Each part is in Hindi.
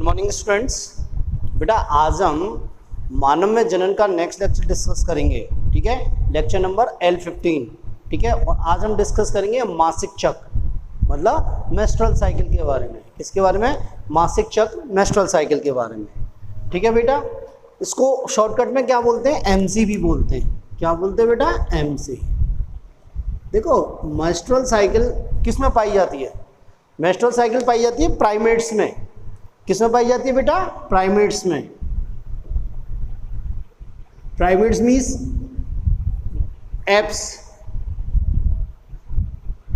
Morning students. बेटा आज हम मानव में जनन का नेक्स्ट लेक्चर डिस्कस करेंगे। ठीक है, लेक्चर नंबर L15। ठीक है, और आज हम डिस्कस करेंगे मासिक चक्र मतलब मेंस्ट्रुअल साइकिल के बारे में। किसके बारे में? मासिक चक्र मेंस्ट्रुअल साइकिल के बारे में। ठीक है बेटा, इसको शॉर्टकट में क्या बोलते हैं? MC भी बोलते हैं। क्या बोलते हैं बेटा? MC। देखो मेंस्ट्रुअल साइकिल किस में पाई जाती है? मेंस्ट्रुअल साइकिल पाई जाती है प्राइमेट्स में। किस में पाई जाती है बेटा? प्राइमेट्स में। Primates means apps,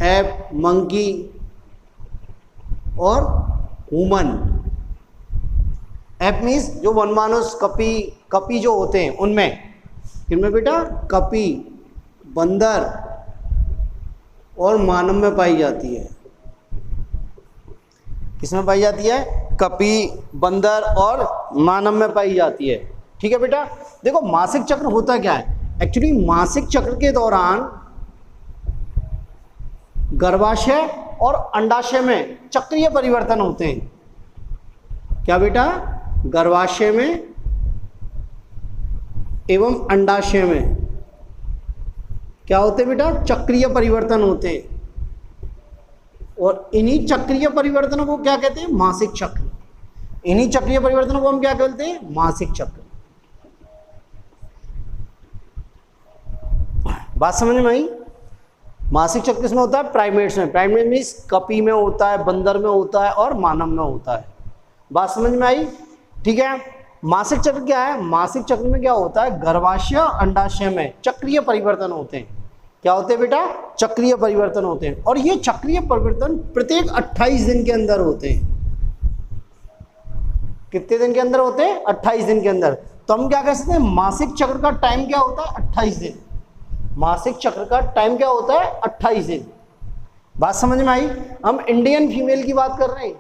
app, monkey और ह्यूमन। एप मीन्स जो वनमानुष, कपी जो होते हैं उनमें। किनमें बेटा? कपी, बंदर और मानव में पाई जाती है। किसमें पाई जाती है? कपी, बंदर और मानव में पाई जाती है। ठीक है बेटा, देखो मासिक चक्र होता क्या है? एक्चुअली मासिक चक्र के दौरान गर्भाशय और अंडाशय में चक्रीय परिवर्तन होते हैं। क्या बेटा? गर्भाशय में एवं अंडाशय में क्या होते हैं बेटा? चक्रीय परिवर्तन होते हैं। और इन्हीं चक्रीय परिवर्तनों को क्या कहते हैं? मासिक चक्र। इन्हीं चक्रीय परिवर्तनों को हम क्या कहते हैं? मासिक चक्र। बात समझ में आई? मासिक चक्र किसमें होता है? प्राइमेट्स में। प्राइमेट मीन्स कपी में होता है, बंदर में होता है और मानव में होता है। बात समझ में आई? ठीक है, मासिक चक्र क्या है? मासिक चक्र में क्या होता है? गर्भाशय और अंडाशय में चक्रीय परिवर्तन होते हैं। क्या होते हैं बेटा? चक्रीय परिवर्तन होते हैं। और ये चक्रीय परिवर्तन प्रत्येक 28 दिन के अंदर होते हैं। कितने दिन के अंदर होते हैं? 28 दिन के अंदर। तो हम क्या कह सकते हैं? मासिक चक्र का टाइम क्या होता है? 28 दिन। मासिक चक्र का टाइम क्या होता है? 28 दिन। बात समझ में आई? हम इंडियन फीमेल की बात कर रहे हैं,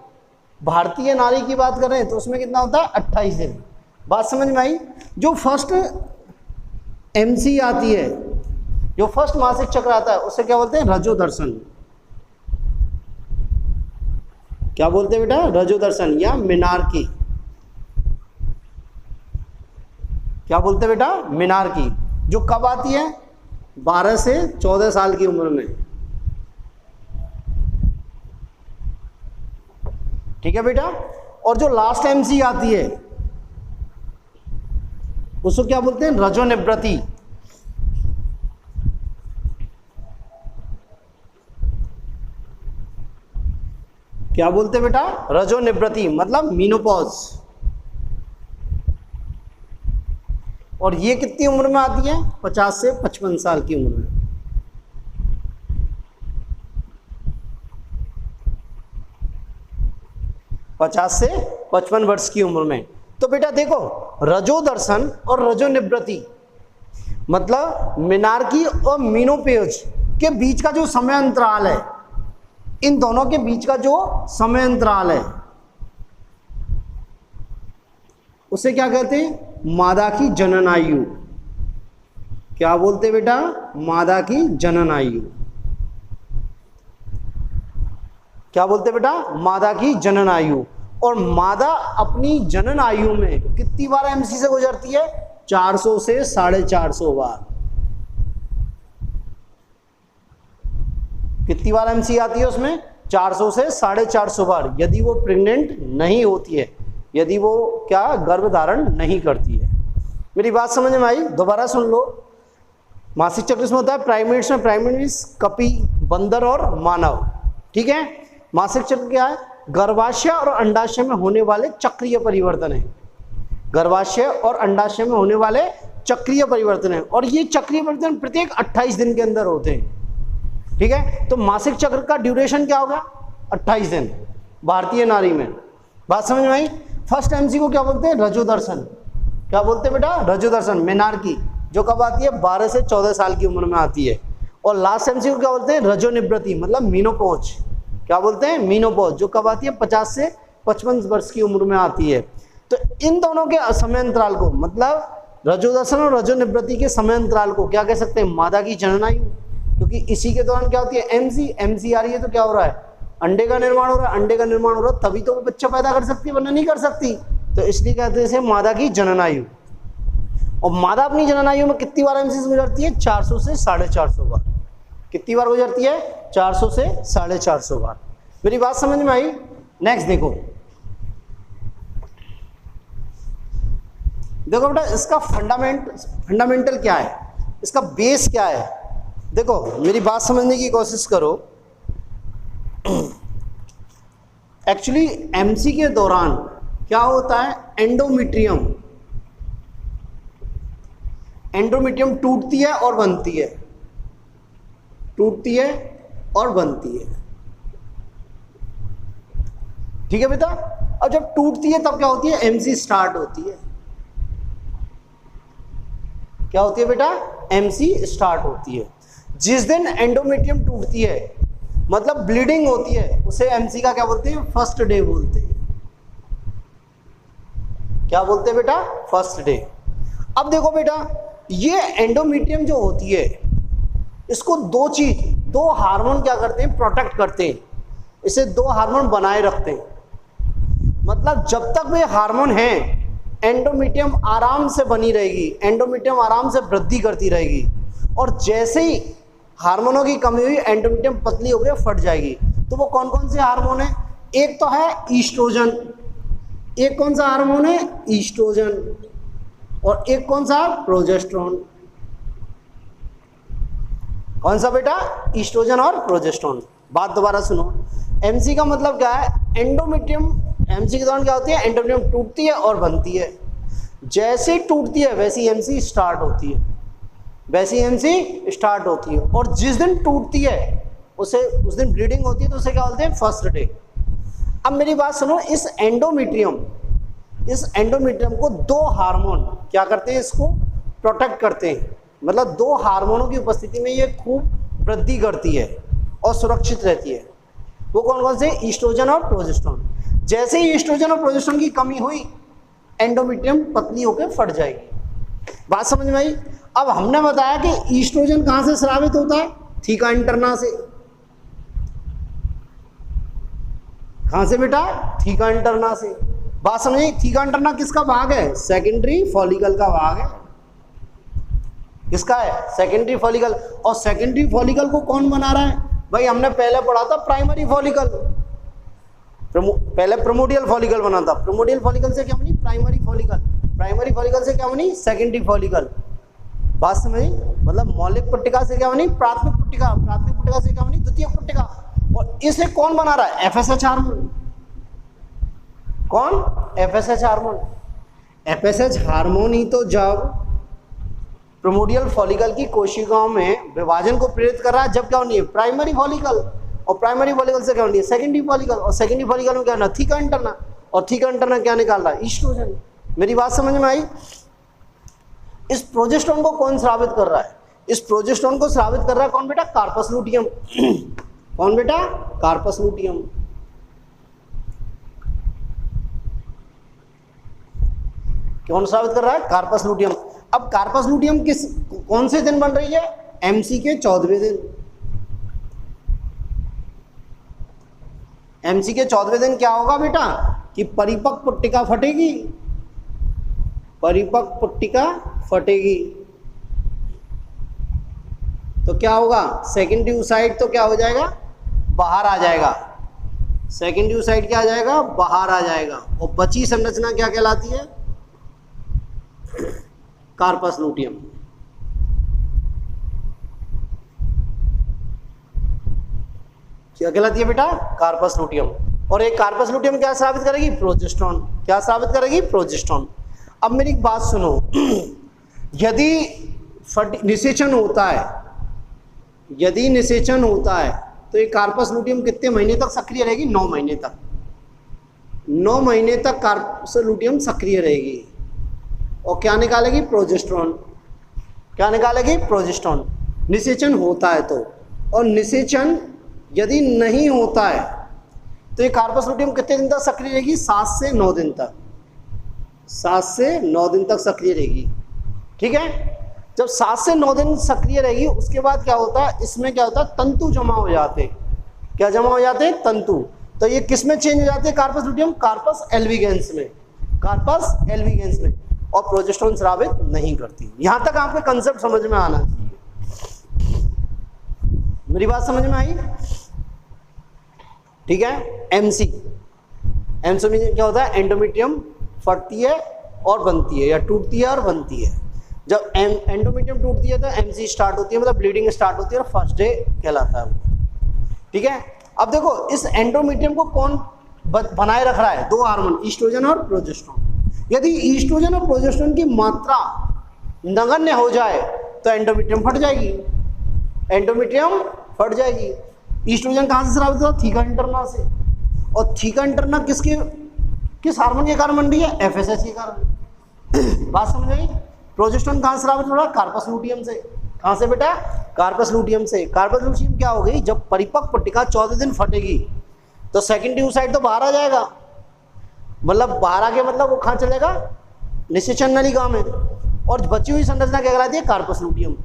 भारतीय नारी की बात कर रहे हैं, तो उसमें कितना होता है? 28 दिन। बात समझ में आई? जो फर्स्ट MC आती है, जो फर्स्ट मासिक चक्र आता है, उसे क्या बोलते हैं? रजोदर्शन। क्या बोलते हैं बेटा? रजोदर्शन या मिनार्की। क्या बोलते हैं बेटा? मिनार्की। जो कब आती है? 12 से 14 साल की उम्र में। ठीक है बेटा, और जो लास्ट MC आती है उसको क्या बोलते हैं? रजोनिवृत्ति। क्या बोलते हैं बेटा? रजोनिवृत्ति मतलब मीनोपॉज। और ये कितनी उम्र में आती है? 50 से 55 साल की उम्र में। पचास से 55 वर्ष की उम्र में। तो बेटा देखो, रजोदर्शन और रजोनिवृत्ति मतलब मिनार्की और मीनोपॉज के बीच का जो समय अंतराल है, इन दोनों के बीच का जो समय अंतराल है उसे क्या कहते हैं? मादा की जनन आयु। क्या बोलते हैं बेटा? मादा की जनन आयु। क्या बोलते हैं बेटा? मादा की जनन आयु। और मादा अपनी जनन आयु में कितनी बार MC से गुजरती है? 400 से 450 बार। कितनी बार MC आती है उसमें? 400 से 450 बार, यदि वो प्रेग्नेंट नहीं होती है, यदि वो क्या गर्भ धारण नहीं करती है। मेरी बात समझ में आई? दोबारा सुन लो। मासिक चक्र में होता है प्राइमेट्स में। प्राइमेट मीन्स कपी, बंदर और मानव। ठीक है, मासिक चक्र क्या है? गर्भाशय और अंडाशय में होने वाले चक्रीय परिवर्तन है। गर्भाशय और अंडाशय में होने वाले चक्रीय परिवर्तन है। और ये चक्रीय परिवर्तन प्रत्येक 28 दिन के अंदर होते हैं। ठीक है, तो मासिक चक्र का ड्यूरेशन क्या होगा? 28 दिन भारतीय नारी में। बात समझ में आई? फर्स्ट MC को क्या बोलते हैं? रजोदर्शन। क्या बोलते हैं बेटा? रजोदर्शन, मिनार्की, जो कब आती है? 12 से 14 साल की उम्र में आती है। और लास्ट MC को क्या बोलते हैं? रजोनिवृत्ति मतलब मीनोपॉज। क्या बोलते हैं? मीनोपॉज, जो कब आती है? 50 से 55 वर्ष की उम्र में आती है। तो इन दोनों के समय अंतराल को मतलब रजोदर्शन और रजोनिवृत्ति के समय अंतराल को क्या कह सकते हैं? मादा की जनन आयु। क्योंकि इसी के दौरान क्या होती है? MC आ रही है तो क्या हो रहा है? अंडे का निर्माण हो रहा है, अंडे का निर्माण हो रहा है तभी तो वो बच्चा पैदा कर सकती है, वरना नहीं कर सकती। तो इसलिए कहते हैं इसे मादा की जननायु। और मादा अपनी जननायु में कितनी बार एमसी से गुजरती है? 400 से 450 बार। कितनी बार गुजरती है? 400 से 450 बार। मेरी बात समझ में आई? नेक्स्ट देखो, देखो बेटा इसका फंडामेंटल क्या है, इसका बेस क्या है। देखो मेरी बात समझने की कोशिश करो। एक्चुअली एमसी के दौरान क्या होता है, एंडोमेट्रियम टूटती है और बनती है, टूटती है और बनती है। ठीक है बेटा। अब जब टूटती है तब क्या होती है? एमसी स्टार्ट होती है। क्या होती है बेटा? एमसी स्टार्ट होती है। जिस दिन एंडोमेट्रियम टूटती है मतलब ब्लीडिंग होती है, उसे एमसी का क्या बोलते हैं? फर्स्ट डे बोलते हैं। क्या बोलते हैं बेटा? First day. अब देखो बेटा, ये एंडोमेट्रियम जो होती है इसको दो हार्मोन क्या करते हैं? प्रोटेक्ट करते हैं। इसे 2 हार्मोन बनाए रखते हैं। मतलब जब तक वे हार्मोन हैं एंडोमेट्रियम आराम से बनी रहेगी, एंडोमेट्रियम आराम से वृद्धि करती रहेगी। और जैसे ही हार्मोनों की कमी हुई एंडोमेट्रियम पतली होकर फट जाएगी। तो वो कौन कौन से हार्मोन है? एक तो है ईस्ट्रोजन, एक कौन सा हार्मोन है? ईस्ट्रोजन। और एक कौन सा? प्रोजेस्टेरोन। कौन सा बेटा? ईस्ट्रोजन और प्रोजेस्टेरोन। बात दोबारा सुनो, एमसी का मतलब क्या है? एंडोमेट्रियम, एमसी के दौरान क्या होती है? एंडोमेट्रियम टूटती है और बनती है। जैसे ही टूटती है वैसी एमसी स्टार्ट होती है, वैसी एमसी स्टार्ट होती है। और जिस दिन टूटती है उसे उस दिन ब्लीडिंग होती है, तो उसे क्या बोलते हैं? First day. अब मेरी बात सुनो, इस एंडोमेट्रियम को 2 हार्मोन क्या करते हैं? इसको प्रोटेक्ट करते हैं। मतलब 2 हार्मोनों की उपस्थिति में ये खूब वृद्धि करती है और सुरक्षित रहती है। वो कौन कौन से? ईस्ट्रोजन और प्रोजेस्टेरोन। जैसे ही ईस्ट्रोजन और प्रोजेस्टेरोन की कमी हुई एंडोमेट्रियम पतली होकर फट जाएगी। बात समझ में आई? अब हमने बताया कि ईस्ट्रोजन कहां से स्रावित होता है? थीका इंटरना से। कहां से बेटा? थीका इंटरना से। बात समझिए, थीका इंटरना किसका भाग है? सेकेंडरी फॉलिकल का भाग है। किसका है? Secondary follicle. और सेकेंडरी फॉलिकल को कौन बना रहा है? भाई हमने पहले पढ़ा था प्राइमरी फॉलिकल, पहले प्रोमोडियल फॉलिकल बना था। प्रोमोडियल फॉलिकल से क्या बनी? Primary follicle. प्राइमरी फॉलिकल से क्या बनी? Secondary follicle. बात समझी? मतलब मौलिक पट्टिका से क्या बनी? प्राथमिक पट्टिका। प्राथमिक पट्टिका से क्या बनी? द्वितीयक पट्टिका। और इसे कौन बना रहा है? FSH hormone. कौन? FSH hormone. एफएसएच हार्मोन ही तो जब प्रोमोडियल फॉलिकल की कोशिकाओं में विभाजन को प्रेरित कर रहा है, जब क्या होनी है? Primary follicle. और प्राइमरी फॉलिकल से क्या होनी है? Secondary follicle. और सेकेंडरी फॉलिकल में क्या ना? Theca interna. और थीका इंटरना क्या निकाल रहा है? ईस्ट्रोजन। मेरी बात समझ में आई? इस प्रोजेस्टेरोन को कौन स्रावित कर रहा है? इस प्रोजेस्टेरोन को स्रावित कर रहा है कौन बेटा? Corpus luteum. कौन बेटा? Corpus luteum. कौन स्रावित कर रहा है? Corpus luteum. अब कार्पस लूटियम कौन से दिन बन रही है? एमसी के 14वें दिन। एमसी के 14वें दिन क्या होगा बेटा? कि परिपक्व पट्टिका फटेगी, परिपक्व पट्टिका फटेगी। तो क्या होगा? सेकेंडरी oocyte तो क्या हो जाएगा? बाहर आ जाएगा। सेकेंडरी oocyte क्या आ जाएगा? बाहर आ जाएगा। और बची संरचना क्या कहलाती है? Corpus luteum. क्या कहलाती है बेटा? Corpus luteum. और एक कार्पस लूटियम क्या स्रावित करेगी? प्रोजेस्टेरोन। क्या स्रावित करेगी? प्रोजेस्टेरोन। अब मेरी एक बात सुनो, यदि निषेचन होता है, यदि निषेचन होता है तो ये कार्पस लूटियम कितने महीने तक सक्रिय रहेगी? 9 महीने तक। 9 महीने तक कार्पस लूटियम सक्रिय रहेगी। और क्या निकालेगी? प्रोजेस्टेरोन। क्या निकालेगी? प्रोजेस्टेरोन। निषेचन होता है तो। और निषेचन यदि नहीं होता है तो ये कार्पस लूटियम कितने दिन तक सक्रिय रहेगी? 7 से 9 दिन तक। 7 से 9 दिन तक सक्रिय रहेगी। ठीक है। जब 7 से 9 दिन सक्रिय रहेगी उसके बाद क्या होता है? इसमें क्या होता है? तंतु जमा हो जाते हैं। क्या जमा हो जाते हैं? तंतु। तो ये किस में चेंज हो जाते हैं? कार्पस लुटियम कार्पस एल्विगेंस में, कार्पस एल्विगेंस में। और प्रोजेस्टेरोन स्रावित नहीं करती। यहां तक आपके कंसेप्ट समझ में आना चाहिए। मेरी बात समझ में आई? ठीक है। एमसी, एमसी में क्या होता है? एंडोमेट्रियम फटती है और बनती है, या टूटती है और बनती है। जब एंडोमेट्रियम टूटती है तो एमसी स्टार्ट होती है, मतलब ब्लीडिंग स्टार्ट होती है और फर्स्ट डे कहलाता है वो। ठीक है। अब देखो इस एंडोमेट्रियम को कौन बनाए रख रहा है? दो हार्मोन, ईस्ट्रोजन और प्रोजेस्टेरोन। यदि ईस्ट्रोजन और प्रोजेस्टेरोन की मात्रा नगण्य हो जाए तो एंडोमेट्रियम फट जाएगी, एंडोमेट्रियम फट जाएगी। ईस्ट्रोजन कहाँ से स्रावित होता है? थीका इंटरना से। और थीका इंटरना किस हार्मोन के कारण बन रही है? एफएसएच के कारण। बात समझ आई? प्रोजेस्टेरोन कहाँ से स्रावित हो रहा है? कार्पस लुटियम से। कहाँ से बेटा? कार्पस लुटियम से। कार्पस लुटियम क्या हो गई? जब परिपक्व पट्टिका 14 दिन फटेगी तो सेकेंडरी oocyte तो बाहर आ जाएगा, मतलब बाहर आके मतलब वो कहाँ चलेगा? निषेचन नलिका में। और बची हुई संरचना क्या कहलाती है? Corpus luteum.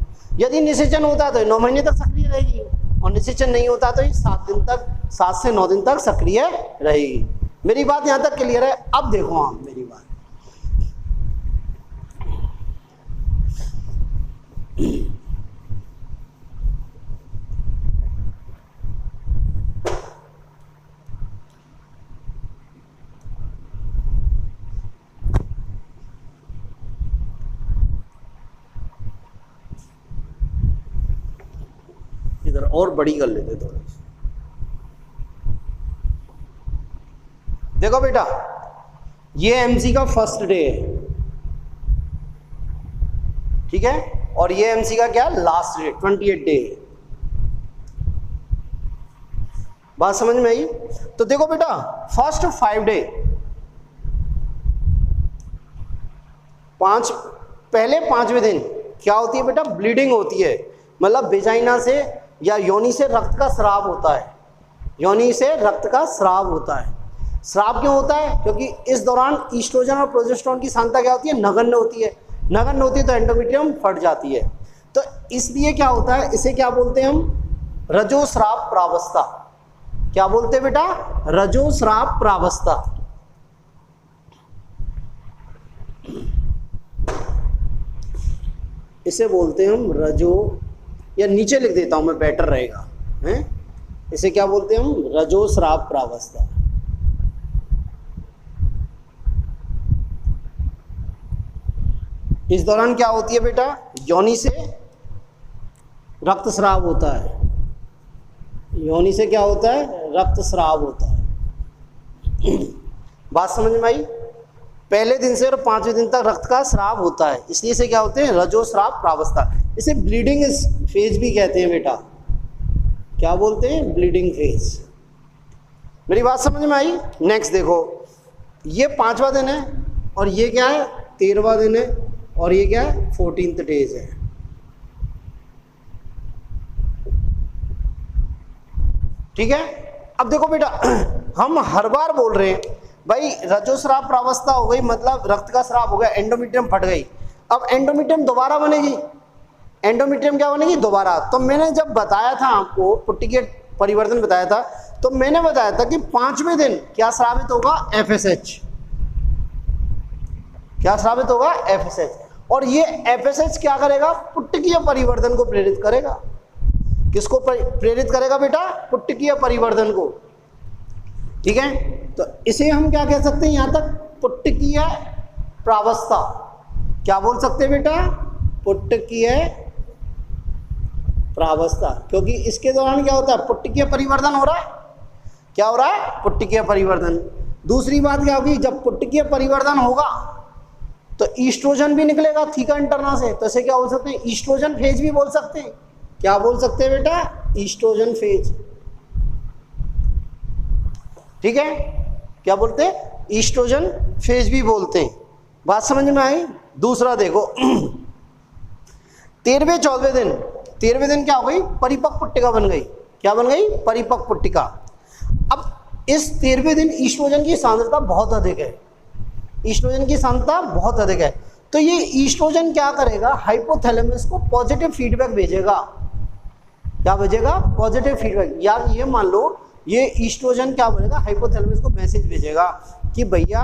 यदि निषेचन होता है तो 9 महीने तक सक्रिय रहेगी, और निषेचन नहीं होता तो ये 7 से 9 दिन तक सक्रिय रहेगी। मेरी बात यहाँ तक क्लियर है? अब देखो आप मेरी बात, इधर और बड़ी कर लेते थोड़ी। देखो बेटा, ये एमसी का फर्स्ट डे है, ठीक है, और ये एमसी का क्या? Last day, 28 day. बात समझ में आई? तो देखो बेटा, फर्स्ट 5 डे, पहले 5वें दिन क्या होती है बेटा? ब्लीडिंग होती है, मतलब वेजाइना से या योनि से रक्त का स्राव होता है, योनि से रक्त का स्राव होता है। स्राव क्यों होता है? क्योंकि इस दौरान ईस्ट्रोजन और प्रोजेस्टेरोन की सांद्रता क्या होती है? नगण्य होती है। नगण्य होती है तो एंडोमेट्रियम फट जाती है। तो इसलिए क्या होता है, इसे क्या बोलते हैं हम? रजोस्राव प्रावस्था। क्या बोलते हैं बेटा? रजोस्राव प्रावस्था। इसे बोलते हैं हम रजो, या नीचे लिख देता हूं मैं, बेटर रहेगा, हैं? इसे क्या बोलते हैं हम? रजोस्राव प्रावस्था। इस दौरान क्या होती है बेटा? योनि से रक्तस्राव होता है, योनि से क्या होता है? रक्तस्राव होता है। बात समझ में आई? पहले दिन से और 5वें दिन तक रक्त का स्राव होता है, इसलिए इसे क्या होते हैं? रजोस्राव प्रावस्था। इसे ब्लीडिंग फेज भी कहते हैं बेटा। क्या बोलते हैं? Bleeding phase. मेरी बात समझ में आई? नेक्स्ट देखो, ये 5वां दिन है और ये क्या है? 13वां दिन है, और ये क्या है? 14th डेज है। ठीक है। अब देखो बेटा, हम हर बार बोल रहे हैं भाई रजोस्राव प्रावस्था हो गई, मतलब रक्त का स्राव हो गया, एंडोमेट्रियम फट गई। अब एंडोमेट्रियम दोबारा बनेगी, एंडोमेट्रियम क्या बनेगी? दोबारा। तो मैंने जब बताया था आपको, पुट्टिकीय परिवर्तन बताया था, तो मैंने बताया था कि 5वें दिन क्या स्रावित होगा? एफएसएच। क्या स्रावित होगा? एफएसएच। और ये एफएसएच क्या करेगा? पुट्टिकीय परिवर्तन को प्रेरित करेगा। किसको प्रेरित करेगा बेटा? पुट्टिकीय परिवर्तन को। ठीक है। तो इसे हम क्या कह सकते हैं यहां तक? पुट्टिकीय प्रावस्था। क्या बोल सकते हैं बेटा? पुट्टिकीय प्रावस्था। क्योंकि इसके दौरान क्या होता है? पुट्टिकीय परिवर्तन हो रहा है। क्या हो रहा है? पुट्टिकीय परिवर्तन। दूसरी बात क्या होगी? जब पुट्टिकीय परिवर्तन होगा तो ईस्ट्रोजन भी निकलेगा थीका इंटरना से, तो इसे क्या बोल सकते हैं? ईस्ट्रोजन फेज भी बोल सकते हैं। क्या बोल सकते हैं बेटा? Oestrogen phase. ठीक है। क्या बोलते हैं? ईस्ट्रोजन फेज भी बोलते हैं। बात समझ में आई? दूसरा देखो, 13वें 14वें दिन, 13वें दिन क्या हो गई? परिपक्व पुट्टिका बन गई। क्या बन गई? परिपक्व पुट्टिका। अब इस 13वें दिन ईस्ट्रोजन की सांद्रता बहुत अधिक है, ईस्ट्रोजन की सांद्रता बहुत अधिक है। तो ये ईस्ट्रोजन क्या करेगा? हाइपोथैलेमस को पॉजिटिव फीडबैक भेजेगा। क्या भेजेगा? Positive feedback. यार ये मान लो ये ईस्ट्रोजन क्या बोलेगा, हाइपोथैलेमस को मैसेज भेजेगा कि भैया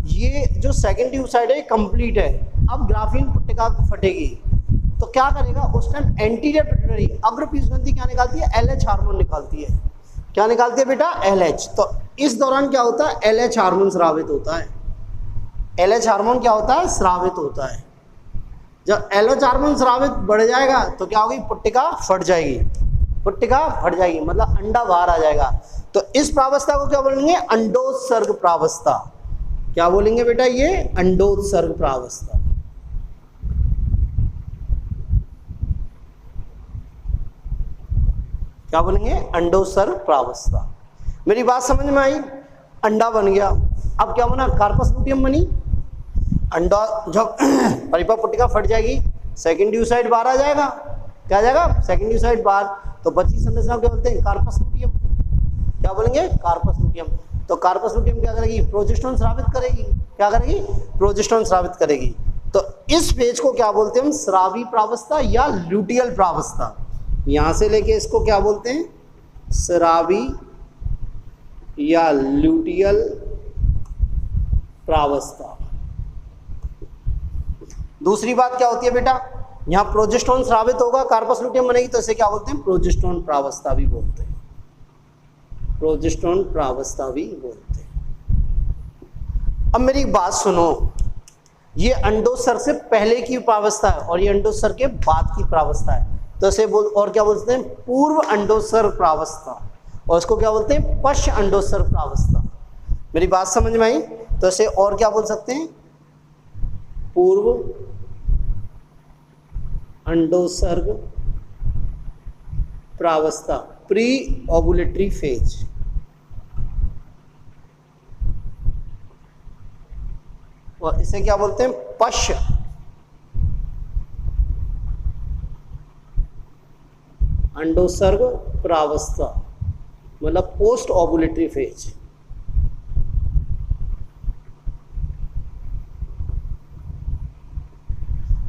ये जो सेकेंड ट्यूब साइड है कंप्लीट है, अब ग्राफीन पुट्टिका फटेगी। तो क्या करेगा उस टाइम एंटीरियर पिट्यूटरी अग्र पीयूषग्रंथि क्या निकालती है, LH हार्मोन निकालती है। क्या निकालती है बेटा, LH। तो इस दौरान क्या होता है, LH हार्मोन स्रावित होता है। LH हार्मोन क्या होता है, स्रावित होता है। जब LH हार्मोन स्रावित बढ़ जाएगा तो क्या होगी, पुट्टिका फट जाएगी, पुट्टिका फट जाएगी मतलब अंडा बाहर आ जाएगा। तो इस प्रावस्था को क्या बोलेंगे, अंडोत्सर्ग प्रावस्था। क्या बोलेंगे बेटा, ये अंडोत्सर्ग प्रावस्था। क्या बोलेंगे, अंडोत्सर्ग प्रावस्था। मेरी बात समझ में आई, अंडा बन गया, अब क्या बना, कार्पस लूटियम बनी। अंडा जब परिपक्व पुट्टिका फट जाएगी, सेकेंड ड्यूसाइड बाहर आ जाएगा। क्या आ जाएगा, सेकेंड ड्यूसाइड बाहर। तो बची संरचना क्या बोलते हैं, कार्पस लूटियम। क्या बोलेंगे, कार्पस लूटियम। तो कार्पस लूटियम क्या करेगी, प्रोजेस्टेरोन स्रावित करेगी। क्या करेगी, प्रोजेस्टेरोन स्रावित करेगी। तो इस फेज को क्या बोलते हैं हम, स्रावी प्रावस्था या लूटियल प्रावस्था। यहां से लेके इसको क्या बोलते हैं, स्रावी या लूटियल प्रावस्था। दूसरी बात क्या होती है बेटा, यहाँ प्रोजेस्टेरोन स्रावित होगा, कार्पस लूटियम बनेगी, तो इसे क्या बोलते हैं, प्रोजेस्टेरोन प्रावस्था भी बोलते हैं। प्रोजेस्टेरोन प्रावस्था भी बोलते हैं। अब मेरी बात सुनो, ये अंडोत्सर्ग से पहले की प्रावस्था है और ये अंडोत्सर्ग के बाद की प्रावस्था है। तो इसे और क्या बोलते हैं, पूर्व अंडोत्सर्ग प्रावस्था, और इसको क्या बोलते हैं, पश्च अंडोत्सर्ग प्रावस्था। मेरी बात समझ में आई, तो इसे और क्या बोल सकते हैं, पूर्व अंडोत्सर्ग प्रावस्था, प्री ओवुलेटरी फेज। और इसे क्या बोलते हैं, पश्च अंडोत्सर्ग प्रावस्था, मतलब पोस्ट ओवुलेटरी फेज।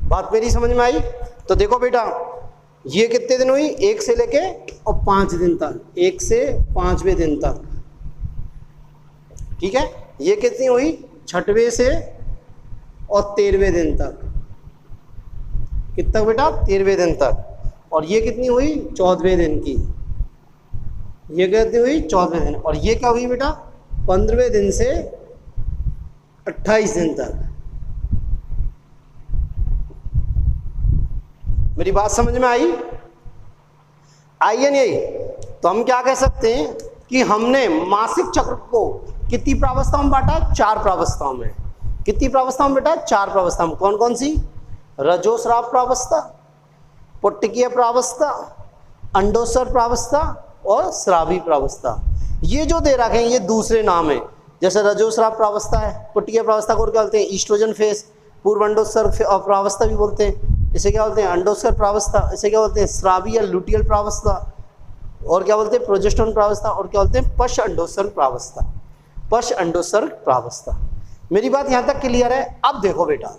बात मेरी समझ में आई। तो देखो बेटा, ये कितने दिन हुई, 1 से लेके और 5 दिन तक, 1 से 5वें दिन तक, ठीक है। ये कितनी हुई, 6वें से और 13वें दिन तक। कितना बेटा, 13वें दिन तक। और ये कितनी हुई, 14वें दिन की। ये कितनी हुई, 14वें दिन। और ये क्या हुई बेटा, 15वें दिन से 28 दिन तक। मेरी बात समझ में आई, आई या नहीं आई। तो हम क्या कह सकते हैं कि हमने मासिक चक्र को कितनी प्रावस्थाओं में बांटा, 4 प्रावस्थाओं में। कितनी प्रावस्थाओं में बेटा, 4 प्रावस्थाओं में। कौन कौन सी, रजोस्राव प्रावस्था, पुट्टिकीय प्रावस्था, अंडोत्सर्ग प्रावस्था और स्रावी प्रावस्था। ये जो दे रखे हैं ये दूसरे नाम है, जैसे रजोस्राव प्रावस्था है, पुट्टिकीय प्रावस्था को क्या बोलते हैं, ईस्ट्रोजन फेज, पूर्व अंडोत्सर्ग प्रावस्था भी बोलते हैं। इसे क्या बोलते हैं, अंडोत्सर्ग प्रावस्था। इसे क्या बोलते हैं, स्रावी या लूटियल प्रावस्था। और क्या बोलते हैं, प्रोजेस्टेरोन प्रावस्था। और क्या बोलते हैं, पश्च अंडोत्सर्ग प्रावस्था, पश्च अंडोत्सर्ग प्रावस्था। मेरी बात यहां तक क्लियर है। अब देखो बेटा,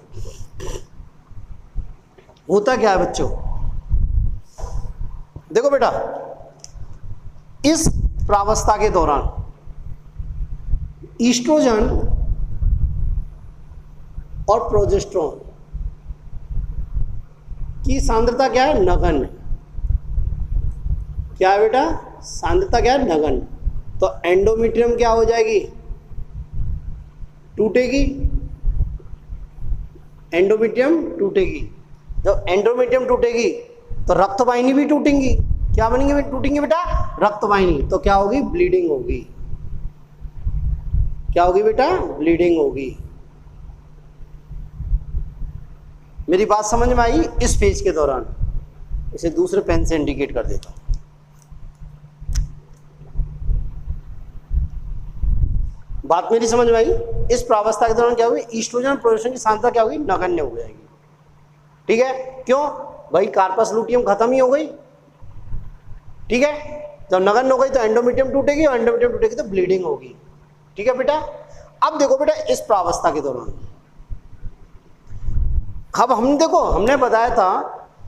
होता क्या है बच्चों, देखो बेटा, इस प्रावस्था के दौरान ईस्ट्रोजन और प्रोजेस्टेरोन की सांद्रता क्या है, नगण्य। क्या है बेटा, सांद्रता क्या है, नगण्य। तो एंडोमेट्रियम क्या हो जाएगी, टूटेगी, एंडोमेट्रियम टूटेगी। जब एंडोमेट्रियम टूटेगी तो रक्तवाहिनी भी टूटेंगी। क्या बनेंगे, टूटेंगे बेटा, रक्तवाहिनी। तो क्या होगी, ब्लीडिंग होगी। क्या होगी बेटा, ब्लीडिंग होगी। मेरी बात समझ में आई। इस फेज के दौरान इसे दूसरे पेन से इंडिकेट कर देता हूं। बात मेरी समझ में आई। इस प्रावस्था के दौरान क्या होगी, ईस्ट्रोजन प्रोजेस्टेरोन की सांद्रता क्या होगी, नगण्य हो जाएगी। ठीक है, क्यों भाई, कार्पस लूटियम खत्म ही हो गई। ठीक है, जब नगण्य हो गई तो एंडोमेट्रियम टूटेगी, और एंडोमेट्रियम टूटेगी तो ब्लीडिंग होगी। ठीक है बेटा। अब देखो बेटा, इस प्रावस्था के दौरान अब हम देखो, हमने बताया था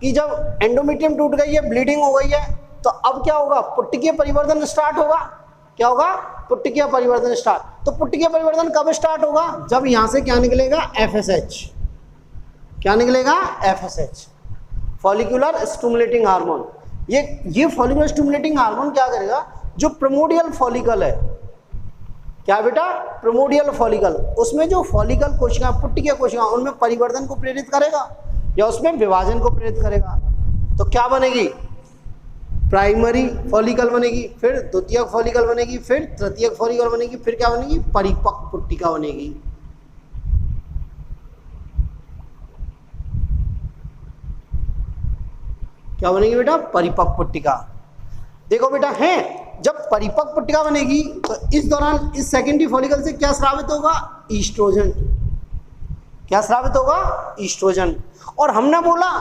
कि जब एंडोमेट्रियम टूट गई है, ब्लीडिंग हो गई है, तो अब क्या होगा, पुट्टिकीय परिवर्तन स्टार्ट होगा। क्या होगा, पुट्टिकीय परिवर्तन स्टार्ट। तो पुट्टिकीय परिवर्तन कब स्टार्ट होगा, जब यहां से क्या निकलेगा, FSH। क्या निकलेगा, FSH, फॉलिकुलर स्टिमुलेटिंग हार्मोन। ये फॉलिकुलर स्टिमुलेटिंग हार्मोन क्या करेगा, जो प्रिमोडियल फॉलिकल है, क्या बेटा, प्रिमोडियल फॉलिकल, उसमें जो फॉलिकल कोशिका, पुट्टिकीय कोशिका, उनमें परिवर्तन को प्रेरित करेगा या उसमें विभाजन को प्रेरित करेगा। तो क्या बनेगी, प्राइमरी फॉलिकल बनेगी, फिर द्वितीयक फॉलिकल बनेगी, फिर तृतीयक फॉलिकल बनेगी, फिर क्या बनेगी, परिपक्व पुट्टिका बनेगी। क्या बनेगी बेटा, परिपक्व पुट्टिका। देखो बेटा है, जब परिपक्व पुट्टिका बनेगी तो इस दौरान इस सेकेंडरी फॉलिकल से क्या स्रावित होगा, ईस्ट्रोजन। क्या स्रावित होगा, ईस्ट्रोजन। और हमने बोला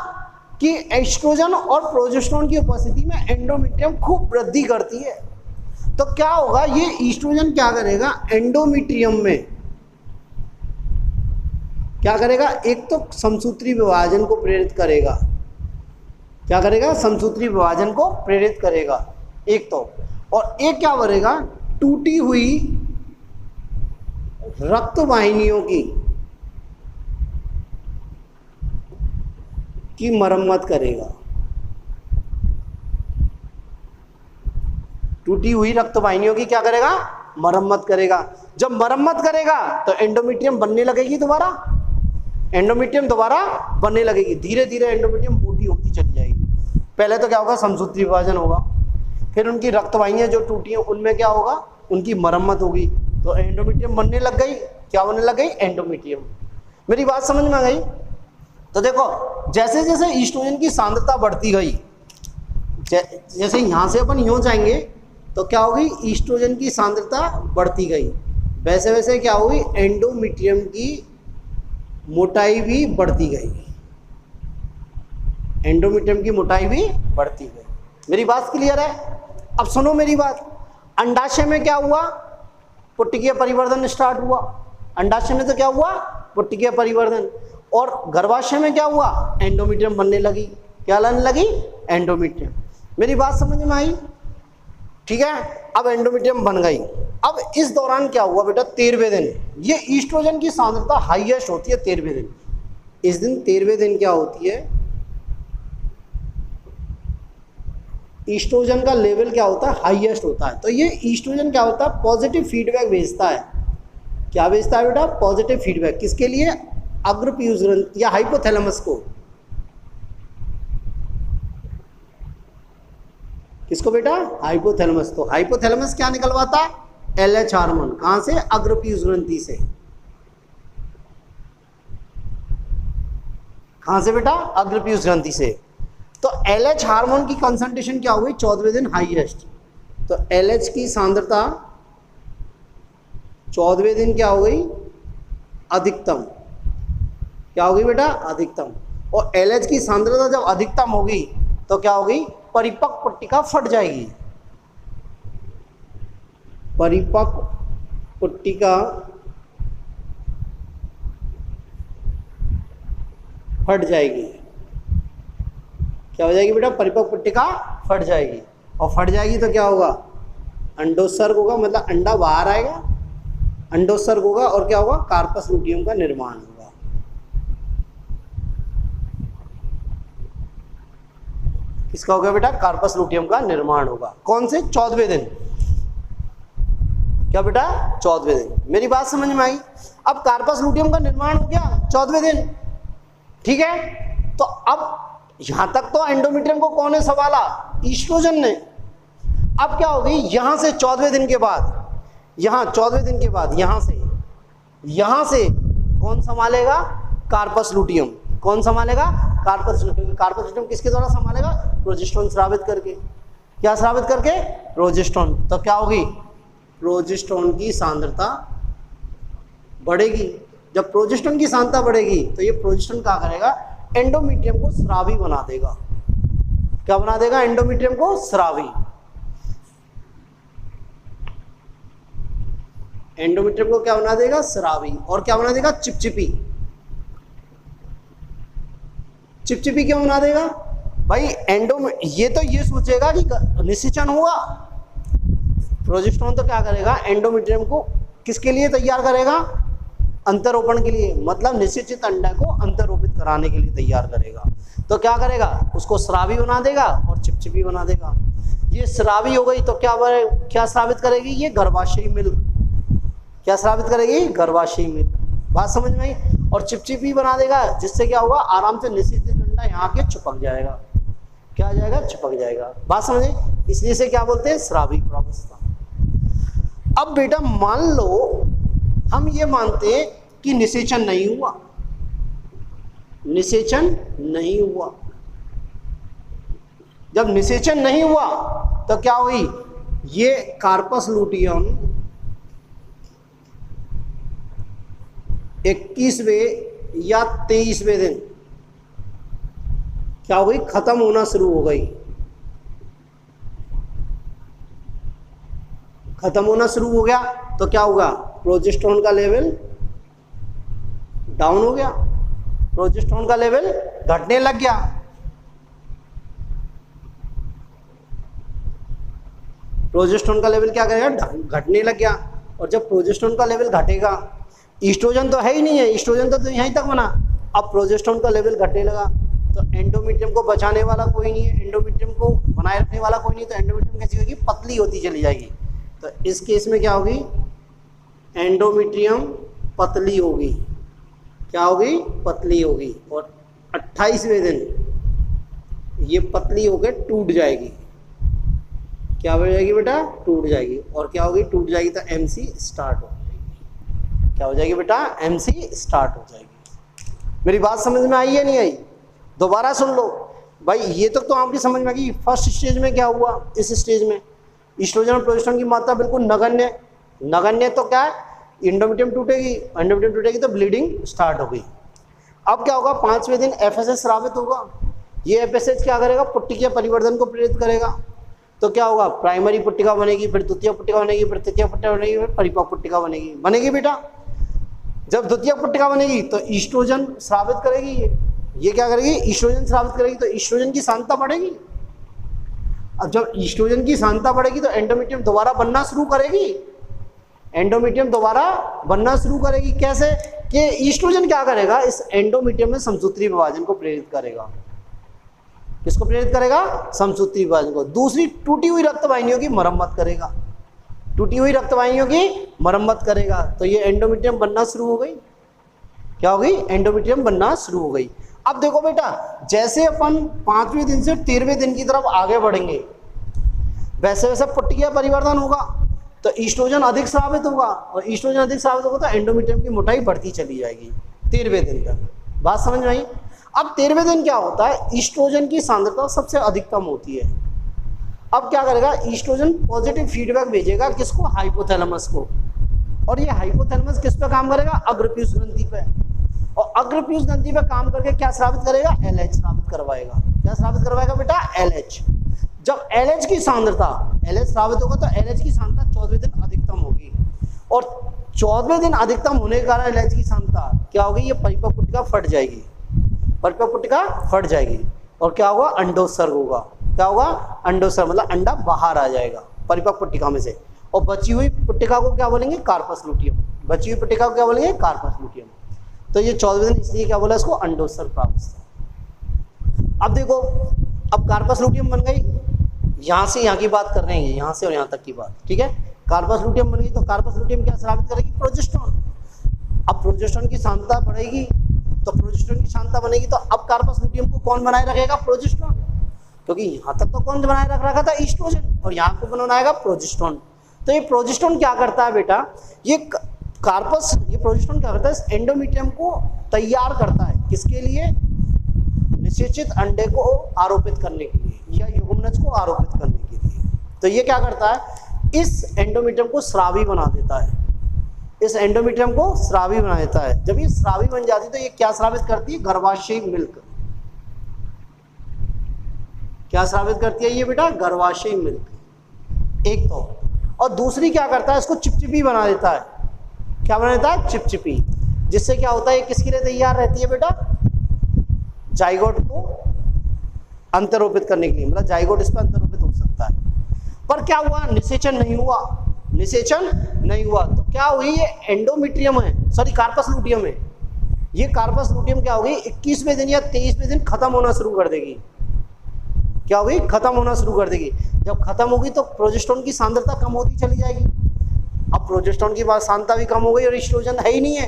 कि एस्ट्रोजन और प्रोजेस्टेरोन की उपस्थिति में एंडोमेट्रियम खूब वृद्धि करती है। तो क्या होगा, ये ईस्ट्रोजन क्या करेगा, एंडोमेट्रियम में क्या करेगा, एक तो समसूत्री विभाजन को प्रेरित करेगा। क्या करेगा, समसूत्री विभाजन को प्रेरित करेगा एक तो, और एक क्या करेगा, टूटी हुई रक्त वाहिनियों की मरम्मत करेगा। टूटी हुई रक्त वाहिनियों की क्या करेगा, मरम्मत करेगा। जब मरम्मत करेगा तो एंडोमेट्रियम बनने लगेगी दोबारा, एंडोमेट्रियम दोबारा बनने लगेगी, धीरे धीरे एंडोमेट्रियम मोटी होती चली जाएगी। पहले तो क्या होगा, समसूत्री विभाजन होगा, फिर उनकी रक्त वाहिनियां जो टूटी हैं उनमें क्या होगा, उनकी मरम्मत होगी, तो एंडोमेट्रियम बनने लग गई। क्या बनने लग गई, एंडोमेट्रियम। मेरी बात समझ में आ गई। तो देखो, जैसे जैसे ईस्ट्रोजन की सांद्रता बढ़ती गई, जैसे यहाँ से अपन यूँ जाएंगे तो क्या होगी, ईस्ट्रोजन की सांद्रता बढ़ती गई, वैसे वैसे क्या होगी, एंडोमेट्रियम की मोटाई भी बढ़ती गई, एंडोमेट्रियम की मोटाई भी बढ़ती गई। मेरी बात क्लियर है। अब सुनो मेरी बात, अंडाशय में क्या हुआ, पुट्टिकीय परिवर्तन स्टार्ट हुआ। अंडाशय में तो क्या हुआ, पुट्टिकीय परिवर्तन। और गर्भाशय में क्या हुआ, एंडोमेट्रियम बनने लगी। क्या लाने लगी, एंडोमेट्रियम। मेरी बात समझ में आई, ठीक है। अब एंडोमेट्रियम बन गई। अब इस दौरान क्या हुआ बेटा, 13वें दिन ये ईस्ट्रोजन की सांद्रता हाईएस्ट होती है, 13वें दिन। इस दिन 13वें दिन क्या होती है, ईस्ट्रोजन का लेवल क्या होता है, हाईएस्ट होता है। तो ये ईस्ट्रोजन क्या होता है, पॉजिटिव फीडबैक भेजता है। क्या भेजता है बेटा, पॉजिटिव फीडबैक। किसके लिए, अग्रपीयूष ग्रंथि या हाइपोथैलेमस को। किसको बेटा, हाइपोथैलेमस। तो हाइपोथैलेमस क्या निकलवाता है, LH हार्मोन। कहां से, अग्रपीयूष ग्रंथि से। कहां से बेटा, अग्रपीयूष ग्रंथि से। तो LH हार्मोन की कंसंट्रेशन क्या हुई, 14वें दिन हाईएस्ट। तो LH की सांद्रता 14वें दिन क्या हो गई, अधिकतम। क्या होगी बेटा, अधिकतम। और LH की सांद्रता जब अधिकतम होगी तो क्या होगी, परिपक्व पुट्टिका फट जाएगी। परिपक्व पुट्टिका फट जाएगी। क्या हो जाएगी बेटा, परिपक्व पुट्टिका फट जाएगी। और फट जाएगी तो क्या होगा, अंडोत्सर्ग होगा, मतलब अंडा बाहर आएगा, अंडोत्सर्ग होगा और क्या होगा, कार्पस लूटियम का निर्माण होगा। किसका होगा बेटा, कार्पस लूटियम का निर्माण होगा। कौन से, 14वें दिन। क्या बेटा, 14वें दिन। मेरी बात समझ में आई। अब कार्पस लूटियम का निर्माण हो गया 14वें दिन, ठीक है। तो अब यहां तक तो एंडोमेट्रियम को कौन ने संभाला, ईस्ट्रोजन ने। अब क्या होगी, यहां से 14वें दिन के बाद, यहां 14वें दिन के बाद यहां से कौन संभालेगा, कार्पस लूटियम। कौन संभालेगा, कार्पस लूटियम। कार्पस लूटियम किसके द्वारा संभालेगा, प्रोजेस्टेरोन स्रावित करके। क्या स्रावित करके, प्रोजेस्टेरोन। तो क्या होगी, प्रोजेस्टेरोन की सांद्रता बढ़ेगी। जब प्रोजेस्टेरोन की सांद्रता बढ़ेगी तो ये प्रोजेस्टेरोन क्या करेगा, एंडोमेट्रियम को स्रावी बना देगा। क्या बना देगा, एंडोमेट्रियम को स्रावी। एंडोमेट्रियम को क्या बना देगा, स्रावी। और क्या बना देगा, चिपचिपी। चिपचिपी क्यों बना देगा भाई, ये तो ये सोचेगा कि निषेचन होगा, प्रोजेस्टेरोन तो क्या करेगा, एंडोमेट्रियम को किसके लिए तैयार करेगा, अंतरोपण के लिए, मतलब निषेचित अंडे को अंतरोपित कराने के लिए तैयार करेगा। तो क्या करेगा, उसको स्रावी बना देगा और चिपचिपी बना देगा। ये स्रावी हो गई तो क्या स्रावित करेगी, ये गर्भाशयी मिल्क। क्या स्रावित करेगी, गर्भाशयी मिल्क। बात समझ में आई। और चिपचिपी बना देगा, जिससे क्या होगा, आराम से निषेचित अंडा यहाँ के चिपक जाएगा। क्या आ जाएगा, चिपक जाएगा। बात समझे, इसलिए से क्या बोलते हैं, स्रावी प्रावस्था। अब बेटा मान लो हम ये मानते हैं कि निषेचन नहीं हुआ, निषेचन नहीं हुआ। जब निषेचन नहीं हुआ तो क्या हुई, ये कार्पस लूटियम 21वें या 23वें दिन क्या हो गई, खत्म होना शुरू हो गई। खत्म होना शुरू हो गया तो क्या होगा, प्रोजेस्टेरोन का लेवल डाउन हो गया, प्रोजेस्टेरोन का लेवल घटने लग गया। प्रोजेस्टेरोन का लेवल क्या करेगा, घटने लग गया। और जब प्रोजेस्टेरोन का लेवल घटेगा, ईस्ट्रोजन तो है ही नहीं है, ईस्ट्रोजन तो यहीं तक बना, अब प्रोजेस्टेरोन का लेवल घटने लगा तो एंडोमेट्रियम को बचाने वाला कोई नहीं है, एंडोमेट्रियम को बनाए रखने वाला कोई नहीं, तो एंडोमेट्रियम कैसी होगी, पतली होती चली जाएगी। तो इस केस में क्या होगी, एंडोमेट्रियम पतली होगी। क्या होगी, पतली होगी। और 28वें दिन ये पतली होकर टूट जाएगी। क्या हो जाएगी बेटा, टूट जाएगी। और क्या होगी, टूट जाएगी तो एमसी स्टार्ट हो जाएगी। क्या हो जाएगी बेटा, एमसी स्टार्ट हो जाएगी। मेरी बात समझ में आई है नहीं आई, दोबारा सुन लो भाई। ये तो आपकी समझ में आ गई। फर्स्ट स्टेज में क्या हुआ, इस स्टेज में ईस्ट्रोजन और प्रोजेस्टेरोन की मात्रा बिल्कुल नगण्य। नगण्य तो क्या है, एंडोमेट्रियम टूटेगी, एंडोमेट्रियम टूटेगी तो ब्लीडिंग स्टार्ट हो गई। अब क्या होगा, 5वें दिन एफएसएच स्रावित होगा। ये एफएसएच क्या करेगा, पुट्टिकीय परिवर्धन को प्रेरित करेगा। तो क्या होगा, प्राइमरी पुट्टिका बनेगी, फिर द्वितीय पुट्टिका बनेगी, फिर तृतीय पुट्टिका बनेगी, फिर परिपक्व पुट्टिका बनेगी। बनेगी बेटा। जब द्वितीय पुट्टिका बनेगी तो ईस्ट्रोजन स्रावित करेगी। ये क्या करेगी, ईस्ट्रोजन स्रावित करेगी, तो ईस्ट्रोजन की सांद्रता बढ़ेगी। अब जब ईस्ट्रोजन की सांद्रता बढ़ेगी तो एंडोमेट्रियम दोबारा बनना शुरू करेगी। एंडोमेट्रियम दोबारा बनना शुरू करेगी। कैसे कि ईस्ट्रोजन क्या करेगा, इस एंडोमेट्रियम में समसूत्री विभाजन को प्रेरित करेगा। किसको प्रेरित करेगा, समसूत्री विभाजन को। दूसरी, टूटी हुई रक्त वाहिनियों की मरम्मत करेगा। टूटी हुई रक्त वाहिनियों की मरम्मत करेगा। तो ये एंडोमेट्रियम बनना शुरू हो गई। क्या हो गई, एंडोमेट्रियम बनना शुरू हो गई। अब देखो बेटा, जैसे अपन 5वें दिन से 13वें दिन की तरफ आगे बढ़ेंगे, वैसे वैसे पुट्टिकीय परिवर्तन होगा तो ईस्ट्रोजन अधिक स्रावित होगा, और ईस्ट्रोजन अधिक स्रावित होगा तो एंडोमेट्रियम की मोटाई बढ़ती चली जाएगी 13वें दिन तक। बात समझ में आई। अब 13वें दिन क्या होता है, ईस्ट्रोजन की सांद्रता सबसे अधिकतम होती है। अब क्या करेगा, ईस्ट्रोजन पॉजिटिव फीडबैक भेजेगा किसको, हाइपोथैलेमस को। और ये हाइपोथैलेमस किस पे काम करेगा, अग्रपीयूष ग्रंथि पे। और अग्रपीयूष ग्रंथि पे काम करके क्या स्रावित करेगा, एलएच स्रावित करवाएगा। क्या स्रावित करवाएगा बेटा, एलएच। जब एलएच की सांद्रता, एलएच स्रावित होगा तो एलएच की सांद्रता 14वें दिन अधिकतम होगी। और 14वें दिन अधिकतम होने के कारण एलएच की सांद्रता क्या होगी, ये परिपक्व पुट्टिका फट जाएगी। परिपक्व पुट्टिका फट जाएगी और क्या होगा, अंडोत्सर्ग होगा। क्या होगा, अंडोत्सर्ग, मतलब अंडा बाहर आ जाएगा परिपक्व पुट्टिका में से। और बची हुई पुट्टिका को क्या बोलेंगे, कार्पस लूटियम। बची हुई पुट्टिका को क्या बोलेंगे, कार्पस लूटियम। तो ये 14वें दिन इसलिए क्या बोला इसको, अंडोत्सर्ग प्रावस्था। अब देखो, अब कार्पस लूटियम बन गई। यहाँ से यहाँ की बात कर रहे हैं, यहाँ से और यहाँ तक की बात, ठीक है। कार्पस लूटियम बन गई तो कार्पस लूटियम क्या स्रावित करेगी, प्रोजेस्टेरोन। अब प्रोजेस्टेरोन की सांद्रता बढ़ेगी तो प्रोजेस्टेरोन की सांद्रता बनेगी, तो अब कार्पस लूटियम को कौन बनाए रखेगा, प्रोजेस्टेरोन। क्योंकि यहाँ तक तो कौन बनाए रख रखा था, ईस्ट्रोजन, और यहाँ को बनाएगा प्रोजेस्टेरोन। तो ये प्रोजेस्टेरोन क्या करता है बेटा, ये कार्पस, ये प्रोजेस्टेरोन क्या करता है, इस एंडोमेट्रियम को तैयार करता है। किसके लिए, निषेचित अंडे को आरोपित करने के लिए या युग्मनज को आरोपित करने के लिए। तो ये क्या करता है, इस एंडोमेट्रियम को स्रावी बना देता है। इस एंडोमेट्रियम को स्रावी बना देता है। जब ये स्रावी बन जाती है तो ये क्या स्रावित करती है, गर्भाशयी मिल्क। क्या स्रावित करती है ये बेटा, गर्भाशयी मिल्क। एक तो, और दूसरी क्या करता है, इसको चिपचिपी बना देता है। क्या बना देता है, चिपचिपी। जिससे क्या होता है, ये किसके लिए तैयार रहती है बेटा, जाइगोट को अंतरोपित करने के लिए। मतलब जाइगोट इस पर अंतरोपित हो सकता है। पर क्या हुआ, निषेचन नहीं हुआ, निषेचन नहीं हुआ। तो क्या हुई, ये एंडोमेट्रियम है, सॉरी कार्पस लूटियम है। ये कार्पस लूटियम क्या होगी, 21वें दिन या 23वें दिन खत्म होना शुरू कर देगी। क्या होगी, खत्म होना शुरू कर देगी। जब खत्म होगी तो प्रोजेस्टेरोन की सांद्रता कम होती चली जाएगी। अब प्रोजेस्टेरोन की सांद्रता भी कम हो गई और एस्ट्रोजन है ही नहीं है,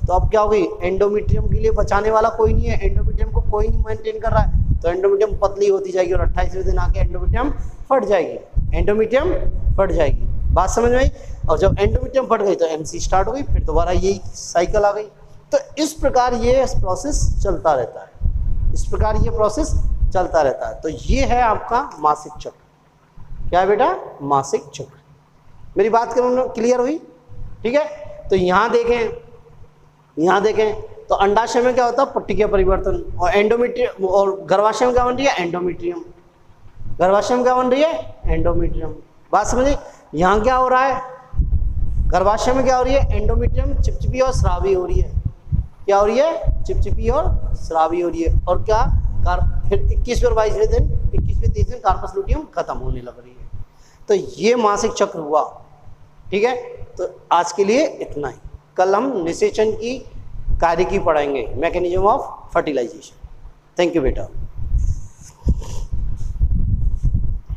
तो अब क्या होगी, एंडोमेट्रियम के लिए बचाने वाला कोई नहीं है, एंडोमेट्रियम को कोई नहीं मेंटेन कर रहा है, तो एंडोमेट्रियम पतली होती जाएगी और 28वें दिन आके एंडोमेट्रियम फट जाएगी, एंडोमेट्रियम फट जाएगी। बात समझ में आई। और जब एंडोमेट्रियम फट गई तो एमसी स्टार्ट हो गई, फिर दोबारा यही साइकिल आ गई। तो इस प्रकार ये प्रोसेस चलता रहता है, इस प्रकार ये प्रोसेस चलता रहता है। तो ये है आपका मासिक चक्र। क्या है बेटा, मासिक चक्र। मेरी बात क्लियर हुई, ठीक है। तो यहाँ देखें तो अंडाशय में क्या होता है, पट्टिकीय परिवर्तन, और एंडोमेट्रियम, और गर्भाशय में क्या बन रही है, एंडोमेट्रियम। गर्भाशय में क्या बन रही है, एंडोमेट्रियम। बात समझिए, यहाँ क्या हो रहा है, गर्भाशय में क्या हो रही है, एंडोमेट्रियम चिपचिपी और स्रावी हो रही है। क्या हो रही है, चिपचिपी और स्रावी हो रही है। और क्या, फिर 21वें और 22वें दिन, 21वें 23वें दिन कार्पस लूटियम खत्म होने लग रही है। तो ये मासिक चक्र हुआ, ठीक है। तो आज के लिए इतना ही। कल हम निषेचन की कार्य की पढ़ाएंगे, mechanism of fertilisation. Thank you बेटा।